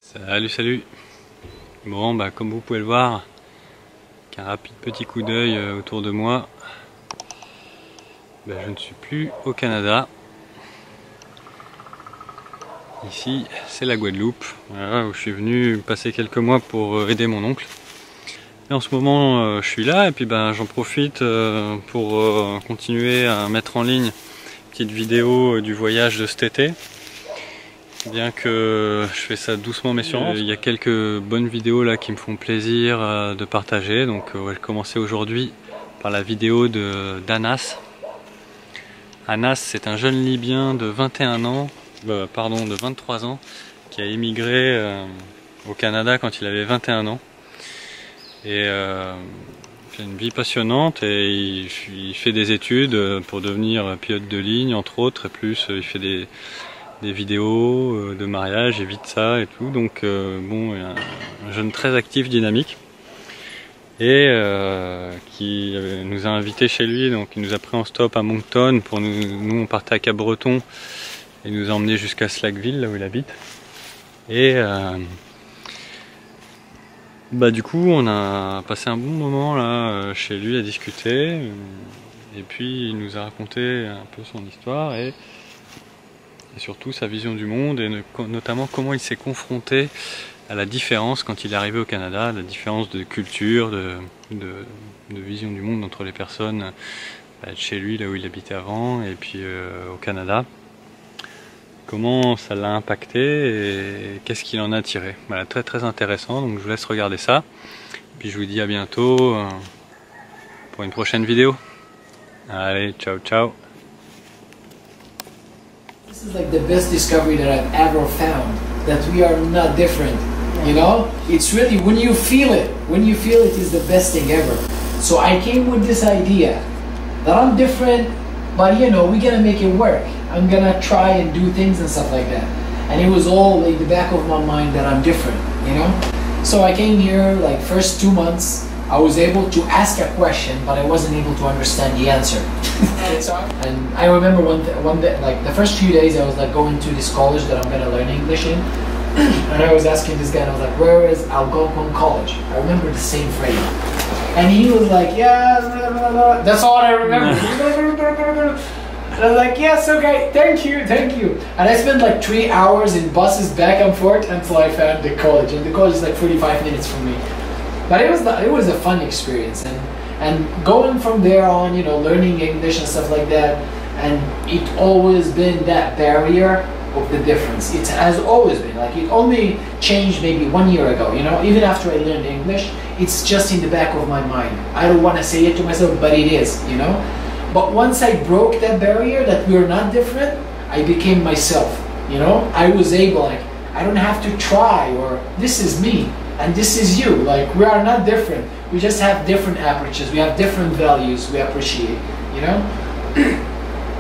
Salut. Bon bah comme vous pouvez le voir, qu'un rapide petit coup d'œil autour de moi, je ne suis plus au Canada. Ici c'est la Guadeloupe, voilà, où je suis venu passer quelques mois pour aider mon oncle. Et en ce moment je suis là et puis j'en profite pour continuer à mettre en ligne une petite vidéo du voyage de cet été. Bien que je fais ça doucement mais sûrement, il y a quelques bonnes vidéos là qui me font plaisir de partager. Donc je vais commencer aujourd'hui par la vidéo d'Anas. Anas, c'est un jeune libyen de 21 ans, de 23 ans, qui a émigré au Canada quand il avait 21 ans. Et il a une vie passionnante et il fait des études pour devenir pilote de ligne entre autres, et plus il fait des vidéos de mariage, et vite ça et tout. Donc bon, un jeune très actif, dynamique, et qui nous a invités chez lui. Donc il nous a pris en stop à Moncton pour nous on partait à Cap-Breton et il nous a emmenés jusqu'à Sackville, là où il habite. Et du coup on a passé un bon moment là chez lui à discuter, et puis il nous a raconté un peu son histoire et surtout sa vision du monde, et notamment comment il s'est confronté à la différence quand il est arrivé au Canada, la différence de culture, de vision du monde entre les personnes chez lui, là où il habitait avant, et puis au Canada. Comment ça l'a impacté et qu'est-ce qu'il en a tiré. Voilà, très très intéressant, donc je vous laisse regarder ça. Puis je vous dis à bientôt pour une prochaine vidéo. Allez, ciao ciao. This is like the best discovery that I've ever found, that we are not different, you know? It's really, when you feel it is the best thing ever. So I came with this idea that I'm different, but you know, we're gonna make it work. I'm gonna try and do things and stuff like that. And it was all in the back of my mind that I'm different, you know? So I came here, like first 2 months, I was able to ask a question, but I wasn't able to understand the answer. And I remember one day, like the first few days, I was like going to this college that I'm gonna learn English in, and I was asking this guy, and I was like, "Where is Algonquin College?" I remember the same phrase, and he was like, "Yeah, blah, blah, blah." That's all I remember. And I was like, "Yes, okay, thank you." And I spent like 3 hours in buses back and forth until I found the college, and the college is like 45 minutes from me. But it was a fun experience, and going from there on, you know, learning English and stuff like that, and it always been that barrier of the difference. It has always been, like, it only changed maybe 1 year ago, you know, even after I learned English, it's just in the back of my mind. I don't want to say it to myself, but it is, you know. But once I broke that barrier that we're not different, I became myself, you know. I was able, like, I don't have to try, or this is me. And this is you, like, we are not different. We just have different approaches, we have different values we appreciate, you know?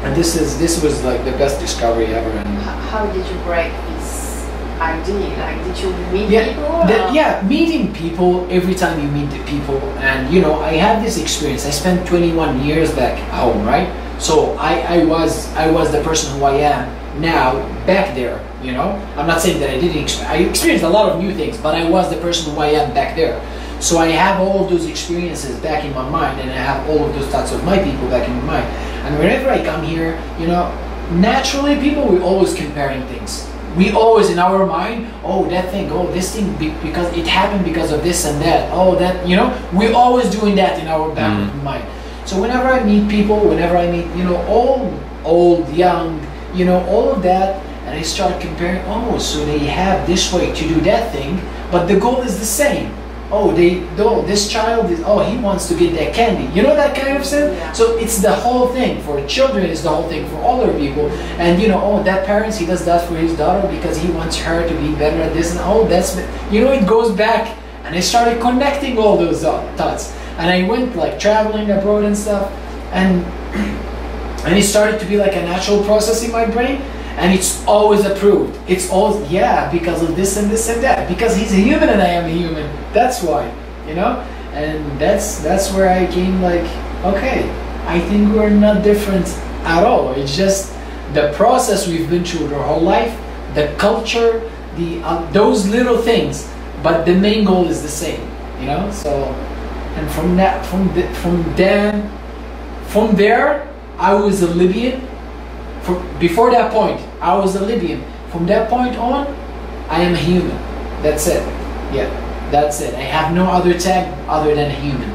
And this was like the best discovery ever. And how did you break this idea? Like, did you meet people? Yeah, meeting people every time you meet the people. And you know, I had this experience. I spent 21 years back home, right? So I was the person who I am now back there, you know. I'm not saying that I experienced a lot of new things, but I was the person who I am back there. So I have all of those experiences back in my mind, and I have all of those thoughts of my people back in my mind. And whenever I come here, you know, naturally people, we're always comparing things. We always in our mind, oh, that thing, oh, this thing, because it happened because of this and that, oh, that, you know, we're always doing that in our back of the mind. So whenever I meet people, whenever I meet, you know, old, young, you know, all of that, and I start comparing, oh, so they have this way to do that thing, but the goal is the same. Oh, this child is, oh, he wants to get that candy. You know, that kind of thing? Yeah. So it's the whole thing. For children, it's the whole thing. For older people, and you know, oh, that parent, he does that for his daughter because he wants her to be better at this, and oh, that's, you know, it goes back. And I started connecting all those thoughts. And I went like traveling abroad and stuff, and it started to be like a natural process in my brain, and it's always approved. It's always, yeah, because of this and this and that, because he's a human and I am a human. That's why, you know. And that's where I came, like, okay, I think we're not different at all. It's just the process we've been through our whole life, the culture, those little things, but the main goal is the same, you know. So, and from there, I was a Libyan. Before that point, I was a Libyan. From that point on, I am a human. That's it. Yeah, that's it. I have no other tag other than human.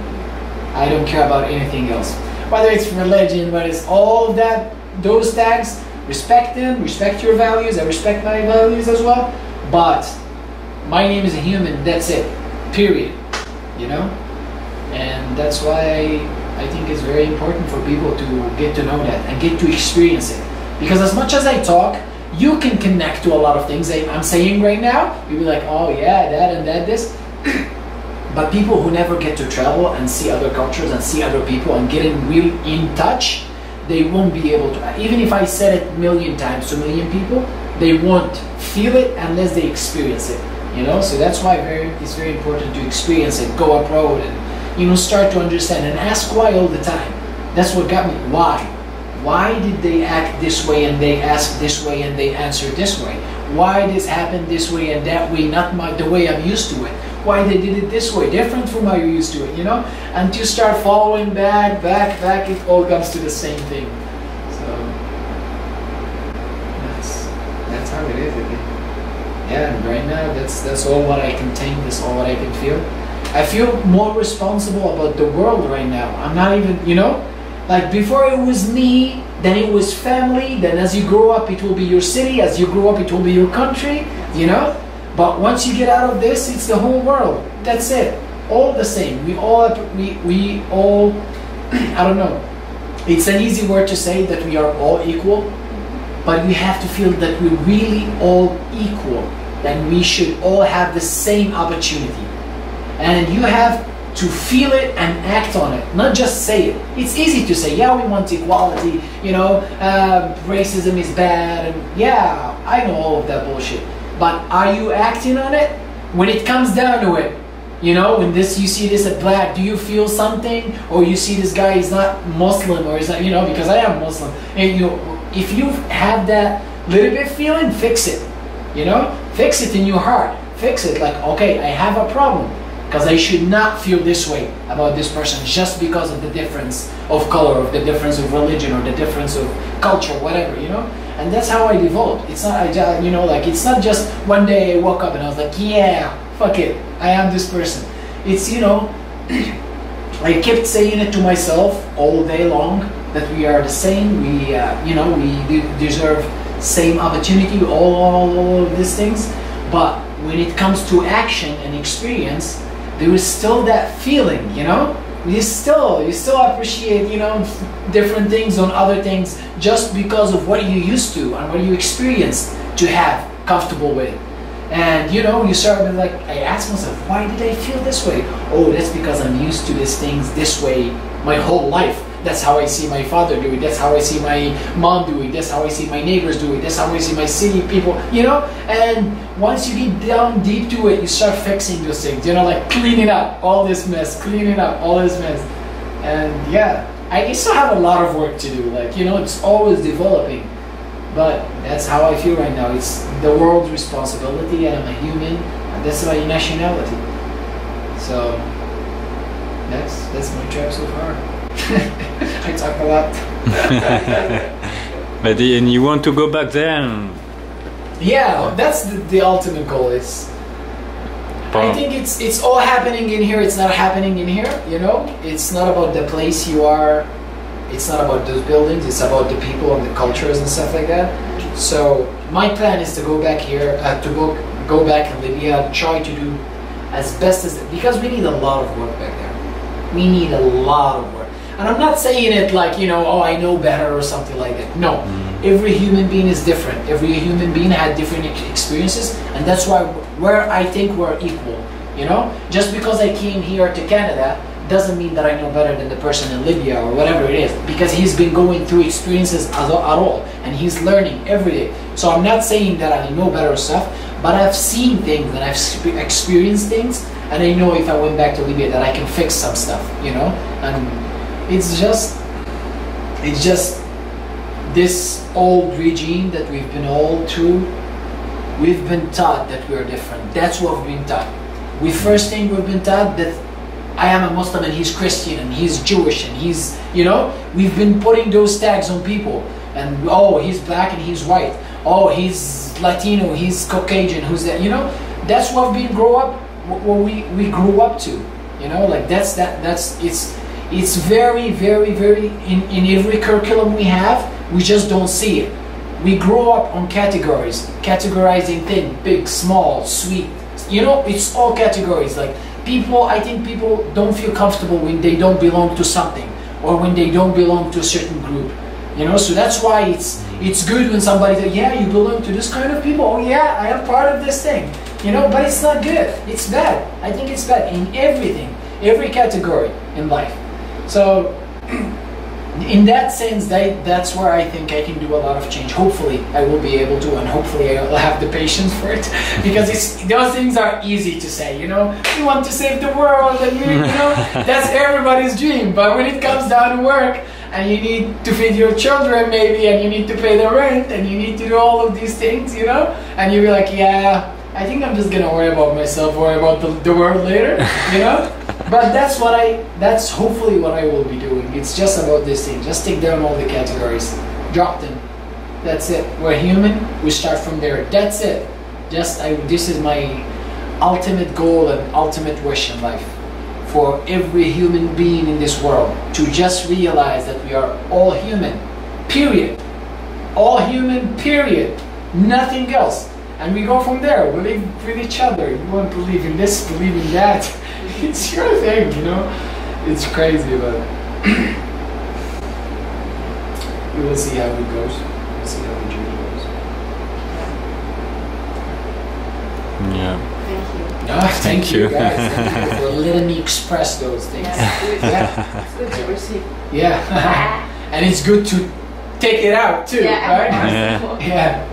I don't care about anything else. Whether it's religion, whether it's all of that, those tags, respect them, respect your values, I respect my values as well. But my name is a human, that's it. Period. You know? And that's why I think it's very important for people to get to know that and get to experience it. Because as much as I talk, you can connect to a lot of things I'm saying right now. You'll be like, oh yeah, that and that, this. But people who never get to travel and see other cultures and see other people and get really in touch, they won't be able to. Even if I said it a million times to a million people, they won't feel it unless they experience it. You know, so that's why it's very important to experience it, go abroad, and, you know, start to understand and ask why all the time. That's what got me. Why? Why did they act this way and they ask this way and they answer this way? Why this happened this way and that way, not the way I'm used to it? Why they did it this way, different from how you're used to it, you know? And to start following back, it all comes to the same thing. So that's how it is. Yeah, and right now that's all what I can think, that's all what I can feel. I feel more responsible about the world right now. I'm not even, you know, like before it was me, then it was family, then as you grow up it will be your city, as you grow up it will be your country, you know? But once you get out of this, it's the whole world. That's it. All the same. We all, I don't know. It's an easy word to say that we are all equal, but we have to feel that we're really all equal, that we should all have the same opportunity. And you have to feel it and act on it, not just say it. It's easy to say, yeah, we want equality, you know, racism is bad, and yeah, I know all of that bullshit. But are you acting on it? When it comes down to it, you know, when you see this at black, do you feel something? Or you see this guy is not Muslim, or is not, you know, because I am Muslim. And you, if you have that little bit feeling, fix it. You know, fix it in your heart. Fix it like, okay, I have a problem, because I should not feel this way about this person just because of the difference of color, of the difference of religion, or the difference of culture, whatever, you know. And that's how I developed. It's not, you know, like, it's not just one day I woke up and I was like, yeah, fuck it, I am this person. It's, you know, I kept saying it to myself all day long, that we are the same, we, you know, we deserve same opportunity, all of these things. But when it comes to action and experience, there is still that feeling, you know? You still appreciate, you know, different things on other things just because of what you used to and what you experienced to have comfortable with. And, you know, you start with, like, I ask myself, why did I feel this way? Oh, that's because I'm used to these things this way my whole life. That's how I see my father do it. That's how I see my mom do it. That's how I see my neighbors do it. That's how I see my city people, you know? And once you get down deep to it, you start fixing those things, you know, like cleaning up all this mess, cleaning up all this mess. And yeah, I still have a lot of work to do. Like, you know, it's always developing. But that's how I feel right now. It's the world's responsibility, and I'm a human, and that's my nationality. So that's my trip so far. I talk a lot. But and you want to go back there? Yeah, that's the ultimate goal. I think it's all happening in here. It's not happening in here. You know, it's not about the place you are. It's not about those buildings. It's about the people and the cultures and stuff like that. So my plan is to go back here, go back in Libya, try to do as best as, because we need a lot of work back there. We need a lot of work. And I'm not saying it like, you know, oh, I know better or something like that. No, every human being is different. Every human being had different experiences, and that's why where I think we're equal. You know, just because I came here to Canada doesn't mean that I know better than the person in Libya or whatever it is, because he's been going through experiences at all, and he's learning every day. So I'm not saying that I know better stuff, but I've seen things and I've experienced things, and I know if I went back to Libya that I can fix some stuff, you know. And it's just this old regime that we've been all through we've been taught that we're different. That's what we've been taught. We first thing we've been taught that I am a Muslim and he's Christian and he's Jewish and he's, you know, we've been putting those tags on people. And oh, he's black and he's white. Oh, he's Latino, he's Caucasian, who's that? You know, that's what we grew up, what we grew up to. You know, like that's it's very, very, very in every curriculum we have. We just don't see it. We grow up on categories, categorizing things, big, small, sweet. You know, it's all categories. Like people, I think people don't feel comfortable when they don't belong to something or when they don't belong to a certain group. You know, so that's why it's good when somebody says, yeah, you belong to this kind of people. Oh yeah, I am part of this thing. You know, but it's not good. It's bad. I think it's bad in everything, every category in life. So in that sense, that's where I think I can do a lot of change. Hopefully I will be able to, and hopefully I will have the patience for it, because those things are easy to say, you know, you want to save the world and you know, that's everybody's dream. But when it comes down to work and you need to feed your children maybe, and you need to pay the rent and you need to do all of these things, you know, and you'll be like, yeah, I think I'm just gonna worry about myself, worry about the world later, you know. But that's hopefully what I will be doing. It's just about this thing. Just take down all the categories, drop them. That's it. We're human. We start from there. That's it. This is my ultimate goal and ultimate wish in life, for every human being in this world to just realize that we are all human. Period. All human. Period. Nothing else. And we go from there. We live with each other. You want to believe in this, believe in that. It's your thing, you know. It's crazy, but we will see how it goes. We'll see how the journey goes. Yeah. Thank you. No, thank you guys. Thank you for letting me express those things. Yeah, it's good. Yeah. It's good to receive. Yeah. And it's good to take it out too, Yeah, right? Yeah. Yeah.